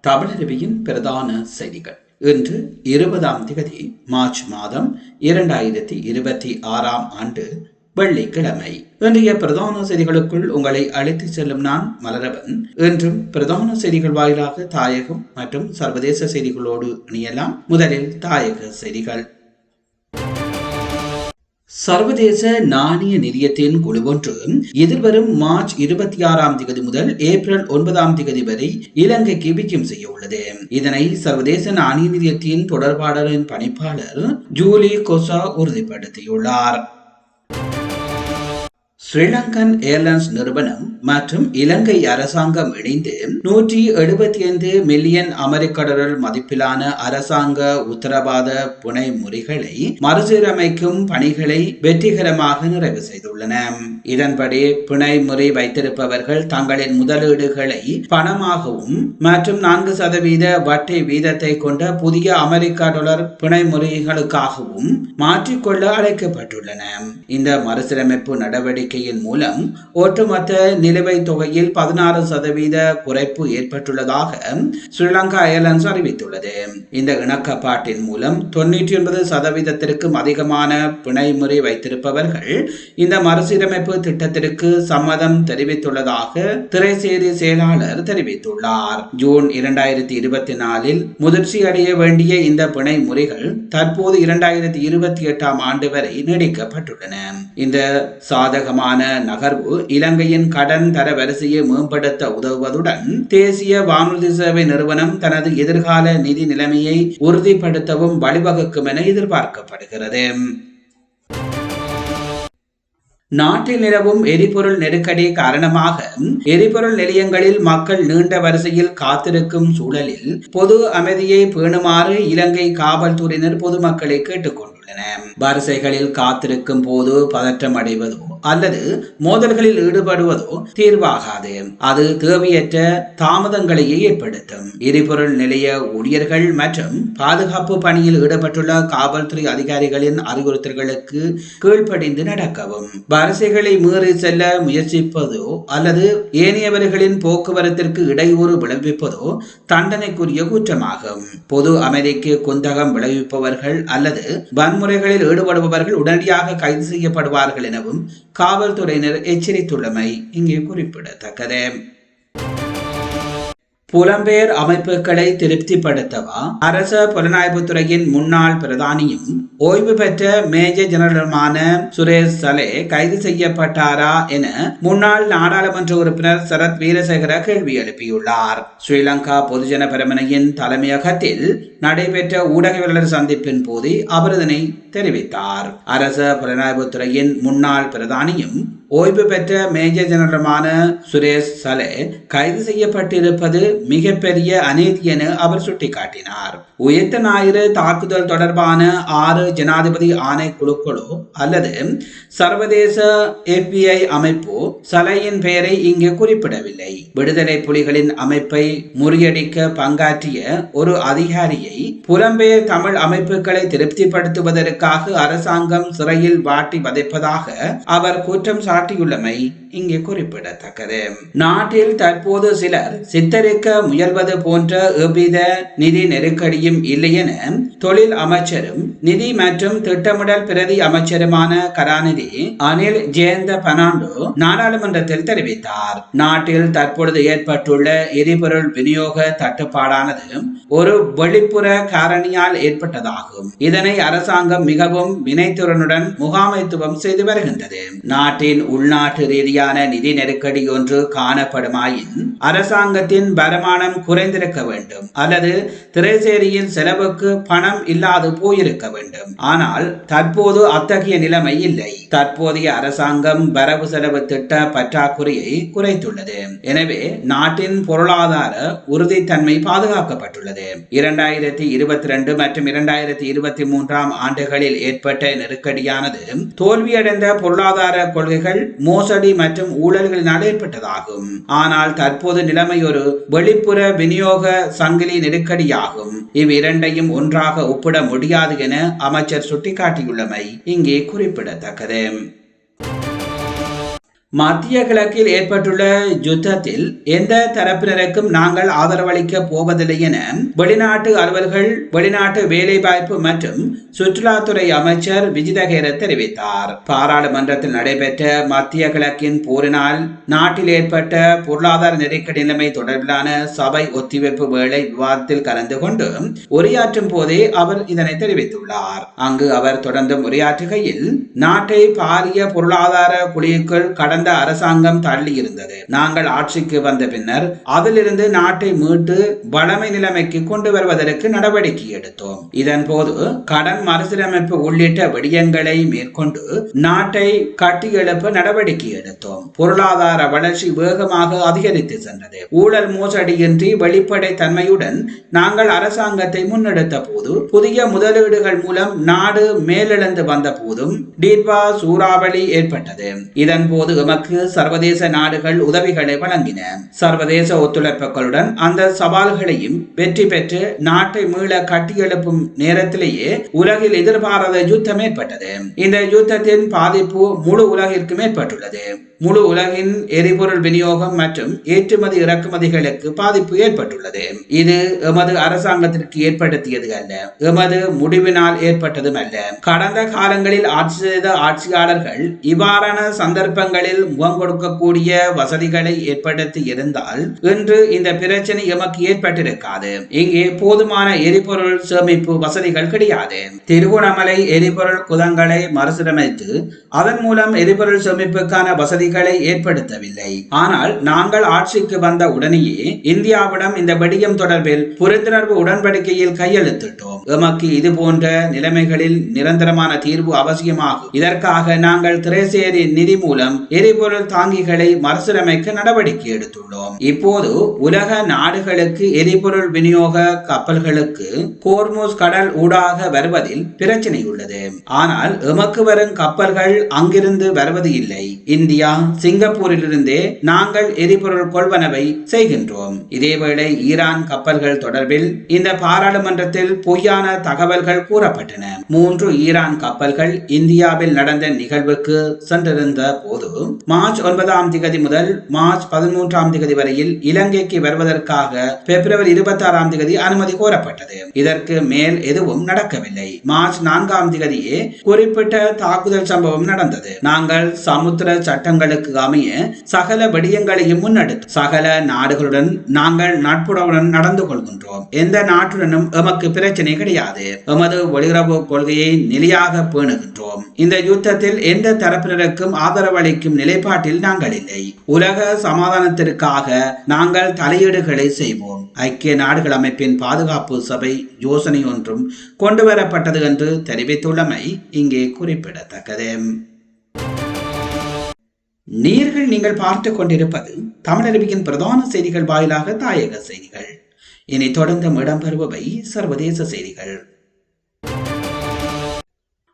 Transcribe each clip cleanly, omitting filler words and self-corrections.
தமிழருவியின் பிரதான செய்திகள். இன்று 20ஆம் தேதி மார்ச் மாதம் 2026ஆம் ஆண்டு வெள்ளிக்கிழமை. இன்றைய பிரதான செய்திகளுக்குள் உங்களை அழைத்து செல்லும் நான் மலரவன். இன்றும் பிரதான செய்திகள் வாயிலாக தாயகம் மற்றும் சர்வதேச செய்திகளோடு இணையலாம். முதலில் தாயக செய்திகள். சர்வதேச நாணய நிதியத்தின் குழு ஒன்று எதிர்வரும் மார்ச் 26ஆம் தேதி முதல் ஏப்ரல் 9ஆம் தேதி வரை இலங்கைக்கு விஜயம் செய்ய உள்ளது. இதனை சர்வதேச நாணய நிதியத்தின் தொடர்பாளரின் பணிப்பாளர் ஜூலி கொசா உறுதிப்படுத்தியுள்ளார். ஸ்ரீலங்கன் ஏர்லைன்ஸ் நிறுவனம் மற்றும் இலங்கை அரசாங்கம் இணைந்து 175 மில்லியன் அமெரிக்க டாலர் மதிப்பிலான அரசாங்க உத்தரவாத புனை முறைகளை மறுசீரமைக்கும் பணிகளை வெற்றிகரமாக நிறைவு செய்துள்ளன. இதன்படி பிணை முறை வைத்திருப்பவர்கள் தங்களின் முதலீடுகளை பணமாகவும் மற்றும் 4% வட்டி வீதத்தை கொண்ட புதிய அமெரிக்க டாலர் பிணை முறைகளுக்காகவும் மாற்றிக்கொள்ள அழைக்கப்பட்டுள்ளன. இந்த மறுசீரமைப்பு நடவடிக்கை மூலம் ஒட்டுமொத்த நிலுவைத் தொகையில் 16% குறைப்பு ஏற்பட்டுள்ளதாக ஸ்ரீலங்கா ஏர்லைன்ஸ் அறிவித்துள்ளது. இந்த இணக்கப்பாட்டின் மூலம் 99% அதிகமான பிணை முறை வைத்திருப்பவர்கள் இந்த மறுசீரமைப்பு திட்டத்திற்கு சம்மதம் தெரிவித்துள்ளதாக திரைசேரி செயலாளர் தெரிவித்துள்ளார். ஜூன் 2024இல் முதிர்ச்சி அடைய வேண்டிய இந்த பிணை முறைகள் தற்போது 2028ஆம் ஆண்டு வரை நீடிக்கப்பட்டுள்ளன. இந்த சாதகமான நகர்வு இலங்கையின் கடன் தர வரிசையை மேம்படுத்த உதவுவதுடன் தேசிய வானூர்தி சேவை நிறுவனம் தனது எதிர்கால நிதி நிலைமையை உறுதிப்படுத்தவும் வழிவகுக்கும் என எதிர்பார்க்கப்படுகிறது. நாட்டில் நிலவும் எரிபொருள் நெருக்கடி காரணமாக எரிபொருள் நிலையங்களில் மக்கள் நீண்ட வரிசையில் காத்திருக்கும் சூழலில் பொது அமைதியை பேணுமாறு இலங்கை காவல்துறையினர் பொதுமக்களை கேட்டுக்கொண்டுள்ளனர். வரிசைகளில் காத்திருக்கும் போது பதற்றம் அடைவதோ அல்லது மோதல்களில் ஈடுபடுவதோ தீர்வாகாது. அது தேவையற்ற தாமதங்களையே ஏற்படுத்தும். எரிபொருள் நிலைய ஊழியர்கள் மற்றும் பாதுகாப்பு பணியில் ஈடுபட்டுள்ள காவல்துறை அதிகாரிகளின் அறிவுறுத்தல்களுக்கு கீழ்ப்படிந்து நடக்கவும். வரிசைகளை மீறி செல்ல முயற்சிப்பதோ அல்லது ஏனையவர்களின் போக்குவரத்திற்கு இடையூறு விளைவிப்பதோ தண்டனைக்குரிய குற்றமாகும். பொது அமைதிக்கு குந்தகம் விளைவிப்பவர்கள் அல்லது வன்முறைகளில் ஈடுபடுபவர்கள் உடனடியாக கைது செய்யப்படுவார்கள் எனவும் காவல்துறையினர் எச்சரித்துள்ளமை இங்கே குறிப்பிடத்தக்கது. புலம்பெயர் அமைப்புகளை திருப்திப்படுத்தவா அரச புலனாய்வுத்துறையின் முன்னாள் பிரதானியும் ஓய்வு பெற்ற மேஜர் ஜெனரலுமான சுரேஷ் சலே கைது செய்யப்பட்டாரா என முன்னாள் நாடாளுமன்ற உறுப்பினர் சரத் வீரசேகர கேள்வி எழுப்பியுள்ளார். ஸ்ரீலங்கா பொதுஜன பெரமுனையின் தலைமையகத்தில் நடைபெற்ற ஊடகவியலாளர் சந்திப்பின் போது அவர் இதனை தெரிவித்தார். அரச புலனாய்வுத்துறையின் முன்னாள் பிரதானியும் ஓய்வு பெற்ற மேஜர் ஜெனரலுமான சுரேஷ் சலே கைது செய்யப்பட்டிருப்பது மிகப்பெரிய அநீதி என அவர் சுட்டிக்காட்டினார். உயிர்த்த ஞாயிறு தாக்குதல் தொடர்பான 6 ஜனாதிபதி ஆணைக்குழுக்களோ அல்லது சர்வதேச FBI அமைப்போ சலையின் பெயரை இங்கு குறிப்பிடவில்லை. விடுதலை புலிகளின் அமைப்பை முறியடிக்க பங்காற்றிய ஒரு அதிகாரியை புலம்பெயர் தமிழ் அமைப்புகளை திருப்திப்படுத்துவதற்காக அரசாங்கம் சிறையில் வாட்டி வதைப்பதாக அவர் குற்றம் சாட்டியுள்ளமை இங்கே குறிப்பிடத்தக்கது. நாட்டில் தற்போது சிலர் சித்தரிக்க முயல்வது போன்ற எவ்வித நிதி நெருக்கடியும் இல்லை என தொழில் அமைச்சரும் நிதி மற்றும் திட்டமிடல் பிரதி அமைச்சருமான கலாநிதி அனில் ஜெயந்த பெர்னாண்டோ நாடாளுமன்றத்தில் தெரிவித்தார். நாட்டில் தற்பொழுது ஏற்பட்டுள்ள எரிபொருள் விநியோக தட்டுப்பாடானது ஒரு வெளிப்புற காரணியால் ஏற்பட்டதாகும். இதனை அரசாங்கம் மிகவும் வினைத்திறனுடன் முகாமைத்துவம் செய்து வருகின்றது. நாட்டின் உள்நாட்டு ரீதியான நிதி நெருக்கடி ஒன்று காணப்படுமாயின் அரசாங்கத்தின் வருமானம் குறைந்திருக்க வேண்டும் அல்லது திரைசேரியின் செலவுக்கு பணம் இல்லாது போயிருக்க வேண்டும். ஆனால் தற்போது அத்தகைய நிலைமை இல்லை. தற்போதைய அரசாங்கம் வரவு செலவு திட்ட பற்றாக்குறையை குறைத்துள்ளது. எனவே நாட்டின் பொருளாதார உறுதித்தன்மை பாதுகாக்கப்பட்டுள்ளது. 2022 மற்றும் 2023ஆம் ஆண்டுகளில் ஏற்பட்ட நெருக்கடியானது தோல்வியடைந்த பொருளாதார கொள்கைகள், மோசடி மற்றும் ஊழல்களினால் ஏற்பட்டதாகும். ஆனால் தற்போது நிலைமை ஒரு வெளிப்புற விநியோக சங்கிலி நெருக்கடியாகும். இவ்விரண்டையும் ஒன்றாக ஒப்பிட முடியாது என அமைச்சர் சுட்டிக்காட்டியுள்ளமை இங்கே குறிப்பிடத்தக்கது. மத்திய கிழக்கில் ஏற்பட்டுள்ள யுத்தத்தில் எந்த தரப்பினருக்கும் நாங்கள் ஆதரவளிக்க போவதில்லை என வெளிநாட்டு அலுவல்கள், வெளிநாட்டு வேலைவாய்ப்பு மற்றும் சுற்றுலாத்துறை அமைச்சர் விஜிதஹேர தெரிவித்தார். பாராளுமன்றத்தில் நடைபெற்ற மத்திய கிழக்கின் போரினால் நாட்டில் ஏற்பட்ட பொருளாதார நெருக்கடி நிலைமை தொடர்பிலான சபை ஒத்திவைப்பு வேளை விவாதத்தில் கலந்து கொண்டு உரையாற்றும் போதே அவர் இதனை தெரிவித்துள்ளார். அங்கு அவர் தொடர்ந்து உரையாற்றுகையில், நாட்டை பாரிய பொருளாதார குழிக்குள் கடந்த அரசாங்கம் தள்ளி இருந்தது. நாங்கள் ஆட்சிக்கு வந்த பின்னர் அதிலிருந்து நாட்டை மீட்டு வளமை நிலைமைக்கு கொண்டு வருவதற்கு நடவடிக்கை எடுத்தோம். இதன் போது கடன் மறுசீரமைப்பு உள்ளிட்ட விடயங்களை மேற்கொண்டு நாட்டை கட்டியெழுப்ப நடவடிக்கை எடுத்தோம். பொருளாதார வளர்ச்சி வேகமாக அதிகரித்து சென்றது. ஊழல் மோசடியின்றி வெளிப்படை தன்மையுடன் நாங்கள் அரசாங்கத்தை முன்னெடுத்த போது, புதிய முதலீடுகள் மூலம் நாடு மேலெழுந்து வந்த போதும் டீட்வா சூறாவளி ஏற்பட்டது. இதன் போது எமக்கு சர்வதேச நாடுகள் உதவிகளை வழங்கின. சர்வதேச ஒத்துழைப்புகளுடன் அந்த சவால்களையும் வெற்றி பெற்று நாட்டை மீள கட்டியெழுப்பும் நேரத்திலேயே உலகில் எதிர்பாராத யுத்தம் ஏற்பட்டது. இந்த யுத்தத்தின் பாதிப்பு முழு உலகிற்கும் ஏற்பட்டுள்ளது. முழு உலகின் எரிபொருள் விநியோகம் மற்றும் ஏற்றுமதி இறக்குமதிகளுக்கு பாதிப்பு ஏற்பட்டுள்ளது. இது எமது அரசாங்கத்திற்கு ஏற்படுத்தியது அல்ல, எமது முடிவினால் ஏற்பட்டதும் அல்ல. கடந்த காலங்களில் ஆட்சி செய்த ஆட்சியாளர்கள் இவ்வாறான சந்தர்ப்பங்களில் முகம் கொடுக்கக்கூடிய வசதிகளை ஏற்படுத்தி இருந்தால் இன்று இந்த பிரச்சனை எமக்கு ஏற்பட்டிருக்காது. இங்கே போதுமான எரிபொருள் சேமிப்பு வசதிகள் கிடையாது. திருகோணமலை எரிபொருள் குதங்களை மறுசீரமைத்து அதன் மூலம் எரிபொருள் சேமிப்புக்கான வசதி ஏற்படுத்தவில்லை. ஆனால் நாங்கள் ஆட்சிக்கு வந்த உடனேயே இந்தியாவிடம் இந்த விடயம் தொடர்பில் புரிந்துணர்வு உடன்படிக்கையில் கையெழுத்திட்டோம். எமக்கு இது போன்ற நிலைமைகளில் நிரந்தரமான தீர்வு அவசியமாகும். இதற்காக நாங்கள் திரைசேரி நிதி மூலம் எரிபொருள் தாங்கிகளை மறுசீரமைக்க நடவடிக்கை எடுத்துள்ளோம். இப்போது உலக நாடுகளுக்கு எரிபொருள் விநியோக கப்பல்களுக்கு ஹோர்முஸ் கடல் ஊடாக வருவதில் பிரச்சனை உள்ளது. ஆனால் எமக்கு வரும் கப்பல்கள் அங்கிருந்து வருவது இல்லை. இந்தியா, சிங்கப்பூரிலிருந்தே நாங்கள் எரிபொருள் கொள்வனவை செய்கின்றோம். இதேவேளை ஈரான் கப்பல்கள் தொடர்பில் இந்த பாராளுமன்றத்தில் பொய்யான தகவல்கள் கூறப்பட்டன. 3 ஈரான் கப்பல்கள் இந்தியாவில் நடந்த நிகழ்வுக்கு சென்றிருந்த போது மார்ச் 9 முதல் மார்ச் 13 வரையில் இலங்கைக்கு வருவதற்காக பிப்ரவரி 26 அனுமதி கோரப்பட்டது. இதற்கு மேல் எதுவும் நடக்கவில்லை. மார்ச் 4 குறிப்பிட்ட தாக்குதல் சம்பவம் நடந்தது. நாங்கள் சமுத்திர சட்டங்களுக்கு அமைய சகல விடயங்களையும் முன்னெடுத்து சகல நாடுகளுடன் நாங்கள் நட்புறவுடன் நடந்து கொள்கின்றோம். எந்த நாட்டுடனும் எமக்கு பிரச்சனை கிடையாது. எமது வெளியுறவு கொள்கையை நிலையாக பேணுகின்றோம். இந்த யுத்தத்தில் எந்த தரப்பினருக்கும் ஆதரவளிக்கும் நிலைப்பாட்டில் நாங்கள் இல்லை. உலக சமாதானத்திற்காக நாங்கள் தலையீடுகளை செய்வோம். ஐக்கிய நாடுகள் அமைப்பின் பாதுகாப்பு சபை யோசனை ஒன்றும் கொண்டுவரப்பட்டது என்று தெரிவித்துள்ளமை இங்கே குறிப்பிடத்தக்கது. நீங்கள் பார்த்துக் கொண்டிருப்பது தமிழருவியின் பிரதான செய்திகள் வாயிலாக தாயக செய்திகள். இனி தொடர்ந்து இடம்பெறுபவை சர்வதேச செய்திகள்.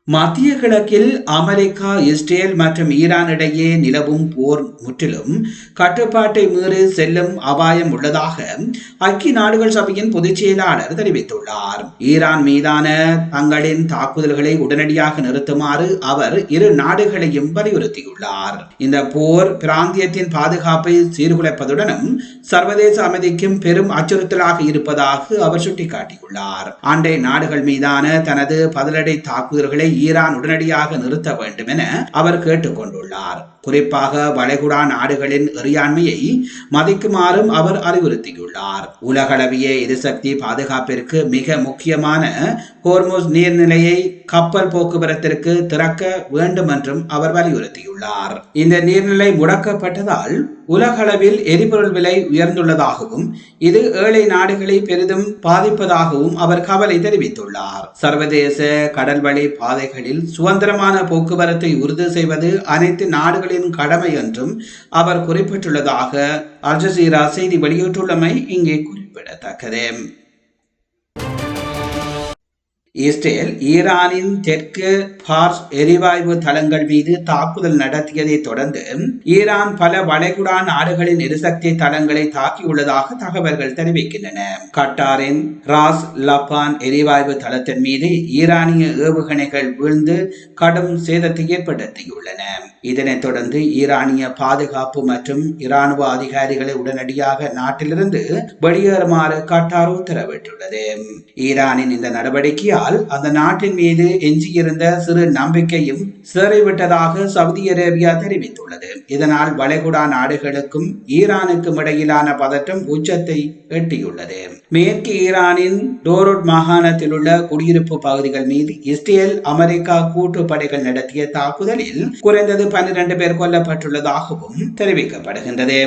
மத்திய கிழக்கில் அமெரிக்கா, இஸ்ரேல் மற்றும் ஈரான் இடையே நிலவும் போர் முற்றிலும் கட்டுப்பாட்டை மீறி செல்லும் அபாயம் உள்ளதாக ஐக்கிய நாடுகள் சபையின் பொதுச் செயலாளர் தெரிவித்துள்ளார். ஈரான் மீதான தங்களின் தாக்குதல்களை உடனடியாக நிறுத்துமாறு அவர் இரு நாடுகளையும் வலியுறுத்தியுள்ளார். இந்த போர் பிராந்தியத்தின் பாதுகாப்பை சீர்குலைப்பதுடனும் சர்வதேச அமைதிக்கும் பெரும் அச்சுறுத்தலாக இருப்பதாக அவர் சுட்டிக்காட்டியுள்ளார். அண்டை நாடுகள் மீதான தனது பதிலடை தாக்குதல்களை ஈரான் உடனடியாக நிறுத்த வேண்டும் என அவர் கேட்டுக்கொண்டுள்ளார். குறிப்பாக வளைகுடா நாடுகளின் இறையாண்மையை மதிக்குமாறும் அவர் அறிவுறுத்தியுள்ளார். உலகளவிய எரிசக்தி பாதுகாப்பிற்கு மிக முக்கியமான ஹோர்முஸ் நீர்நிலையை கப்பல் போக்குவரத்திற்கு திறக்க வேண்டும் என்றும் அவர் வலியுறுத்தியுள்ளார். இந்த நீர்நிலை முடக்கப்பட்டதால் உலகளவில் எரிபொருள் விலை உயர்ந்துள்ளதாகவும் இது ஏழை நாடுகளை பெரிதும் பாதிப்பதாகவும் அவர் கவலை தெரிவித்துள்ளார். சர்வதேச கடல்வழி பாதைகளில் சுதந்திரமான போக்குவரத்தை உறுதி செய்வது அனைத்து நாடுகளின் கடமை என்றும் அவர் குறிப்பிட்டுள்ளதாக அல் ஜசீரா செய்தி வெளியிட்டுள்ளமை இங்கே குறிப்பிடத்தக்கது. இஸ்ரேல் ஈரானின் தெற்கு பார்ஸ் எரிவாயு தளங்கள் மீது தாக்குதல் நடத்தியதை தொடர்ந்து ஈரான் பல வளைகுடா நாடுகளின் எரிசக்தி தளங்களை தாக்கியுள்ளதாக தகவல்கள் தெரிவிக்கின்றன. கட்டாரின் ராஸ் லபான் எரிவாயு தளத்தின் மீது ஈரானிய ஏவுகணைகள் வீழ்ந்து கடும் சேதத்தை ஏற்படுத்தியுள்ளன. இதனைத் தொடர்ந்து ஈரானிய பாதுகாப்பு மற்றும் இராணுவ அதிகாரிகளை உடனடியாக நாட்டிலிருந்து வெளியேறுமாறு கட்டார் உத்தரவிட்டுள்ளது. ஈரானின் இந்த நடவடிக்கையால் அந்த நாட்டின் மீது எஞ்சியிருந்த சிறு நம்பிக்கையும் சிதறிவிட்டதாக சவுதி அரேபியா தெரிவித்துள்ளது. இதனால் வளைகுடா நாடுகளுக்கும் ஈரானுக்கும் இடையிலான பதற்றம் உச்சத்தை எட்டியுள்ளது. மேற்கு ஈரானின் டோருட் மாகாணத்தில் உள்ள குடியிருப்பு பகுதிகள் மீது இஸ்ரேல் அமெரிக்கா கூட்டுப்படைகள் நடத்திய தாக்குதலில் குறைந்தது 12 பேர் கொல்லப்பட்டுள்ளதாகவும் தெரிவிக்கப்படுகின்றது.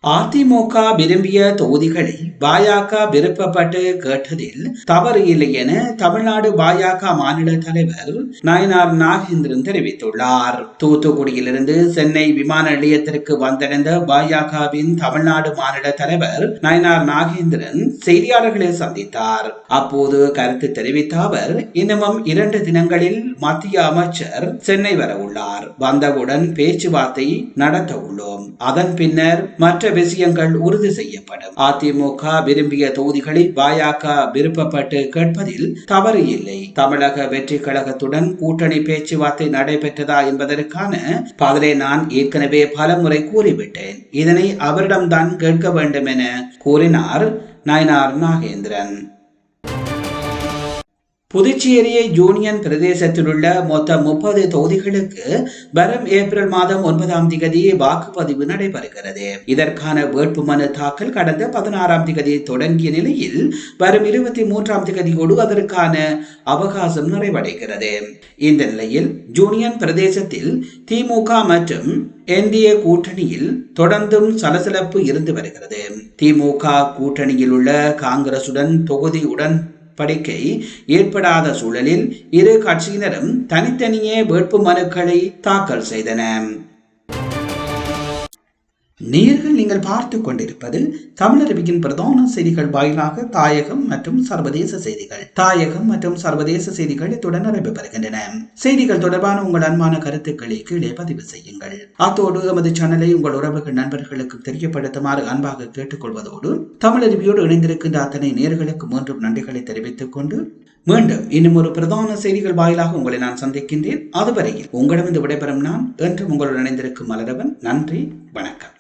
அதிமுக விரும்பிய தொகுதிகளை பாஜக விருப்பப்பட்டு கேட்டதில் தவறு இல்லை என தமிழ்நாடு பாஜக மாநில தலைவர் நயினார் நாகேந்திரன் தெரிவித்துள்ளார். தூத்துக்குடியிலிருந்து சென்னை விமான நிலையத்திற்கு வந்தடைந்த பாஜகவின் தமிழ்நாடு மாநில தலைவர் நயினார் நாகேந்திரன் செய்தியாளர்களை சந்தித்தார். அப்போது கருத்து தெரிவித்த அவர், இன்னமும் 2 தினங்களில் மத்திய அமைச்சர் சென்னை வர உள்ளார். வந்தவுடன் பேச்சுவார்த்தை நடத்த உள்ளோம். அதன் பின்னர் மற்ற விஷயங்கள் உறுதி செய்யப்படும். அதிமுக விரும்பிய தொகுதிகளை பாஜக விருப்பப்பட்டு கேட்பதில் தவறு இல்லை. தமிழக வெற்றி கழகத்துடன் கூட்டணி பேச்சுவார்த்தை நடைபெற்றதா என்பதற்கான பதிலை நான் ஏற்கனவே பலமுறை கூறிவிட்டேன். இதனை அவரிடம்தான் கேட்க வேண்டும் என கூறினார் நயினார் நாகேந்திரன். புதுச்சேரி யூனியன் பிரதேசத்தில் உள்ள மொத்தம் 30 தொகுதிகளுக்கு வரும் ஏப்ரல் மாதம் 9ஆம் தேதி வாக்குப்பதிவு நடைபெறுகிறது. இதற்கான வேட்புமனு தாக்கல் கடந்த 16ஆம் தேதி தொடங்கிய நிலையில் வரும் 23ஆம் தேதியோடு அதற்கான அவகாசம் நிறைவடைகிறது. இந்த நிலையில் யூனியன் பிரதேசத்தில் திமுக மற்றும் என்டிஏ கூட்டணியில் தொடர்ந்தும் சலசலப்பு இருந்து வருகிறது. திமுக கூட்டணியில் உள்ள காங்கிரசுடன் தொகுதியுடன் படிக்கை ஏற்படாத சூழலில் இரு கட்சியினரும் தனித்தனியே வேட்பு மனுக்களை தாக்கல் செய்தன. நீங்கள் பார்த்துக் கொண்டிருப்பது தமிழருவியின் பிரதான செய்திகள் வாயிலாக தாயகம் மற்றும் சர்வதேச செய்திகள். தாயகம் மற்றும் சர்வதேச செய்திகள் இத்துடன் நிறைவு பெறுகின்றன. செய்திகள் தொடர்பான உங்கள் அன்பான கருத்துக்களை கீழே பதிவு செய்யுங்கள். அத்தோடு எமது சேனலை உங்கள் உறவுகள் நண்பர்களுக்கு தெரியப்படுத்துமாறு அன்பாக கேட்டுக்கொள்வதோடு தமிழருவியோடு இணைந்திருக்கின்ற அத்தனை நேர்களுக்கு மீண்டும் நன்றிகளை தெரிவித்துக் கொண்டு மீண்டும் இன்னும் ஒரு பிரதான செய்திகள் வாயிலாக உங்களை நான் சந்திக்கின்றேன். அதுவரையில் உங்களிடமிருந்து விடைபெறும் நான் என்றும் உங்களுடன் இணைந்திருக்கும் மலரவன். நன்றி, வணக்கம்.